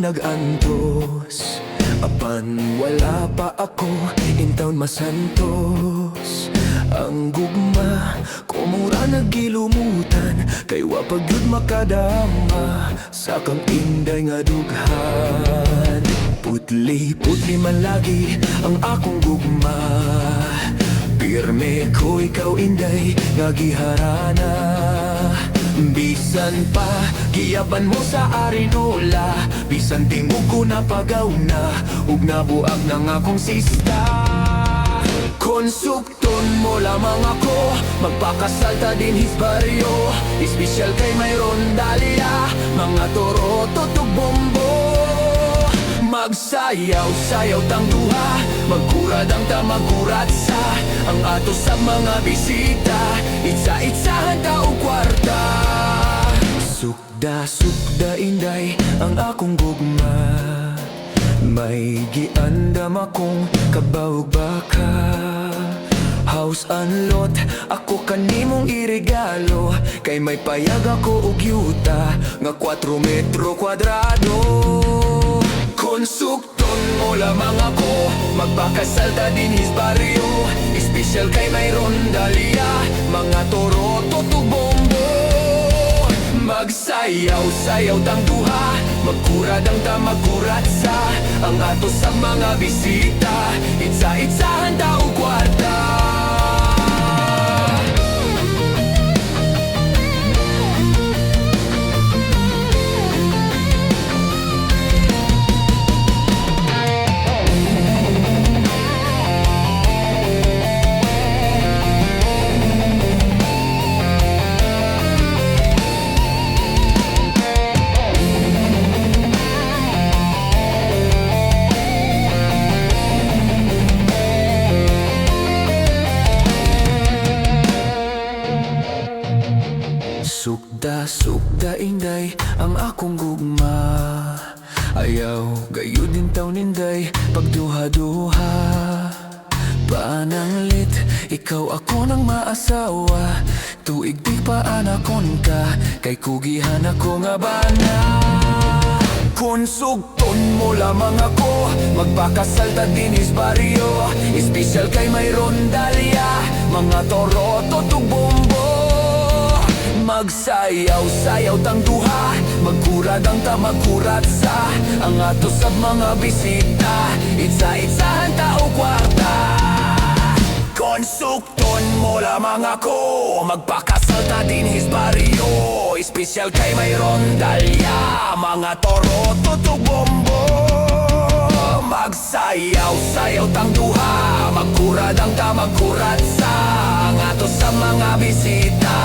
akong nag-antos, apan wala pa ako intaon masantos. Ang gugma ko mura nagilumutan, kay wapag yun makadama sa kang inday nga dughan. Putli man lagi ang akong gugma, pirme ko ikaw inday nga giharana. Bisan pa giyaban mo sa arinola, bisan tingog ko napagaw na, ug nabuag ng akong sista. Konsukton mo lamang ako, magpakasalta din his baryo. Espesyal kay mayroon dalia, mga toro tutog bombo. Magsayaw-sayaw tang duha, magkurad ang tamagkurat sa ang ato sa mga bisita. Itsa-itsahan ta o kwarta, sukda inday ang akong gugma. May giandam akong kabawog baka, house and lot ako kanimong iregalo, kay may payag ako og yuta nga 4 metro kwadrado. Konsukton mo lamang ako, magpakasalta din his baryo. Espesyal kay mayroon dalia, mga toro tutog bombo. Magsayaw-sayaw tang duha, magkurad ang tamagkurat sa ang ato sa mga bisita. Itsa-itsahan ta o kwarta. Sukda inday ang akong gugma, ayaw gayo din taon inday pagduha-duha. Pananglit, ikaw ako nang maasawa, tuig di pa anakon ka, kay kugihan ako nga bana. Konsukton mo lamang ako, magpakasalta din his baryo. Espesyal kay mayroon dalia, mga toro tutog bombo. Magsayaw-sayaw tang duha, magkurad ang tamagkurat sa ang ato sa mga bisita. Itsa-itsahan ta o kwarta. Konsukton mo lamang ako, magpakasalta din his baryo. Espesyal kay mayroon dalia, mga toro tutog bombo. Magsayaw-sayaw tang duha, magkurad ang tamagkurat sa ang ato sa mga bisita.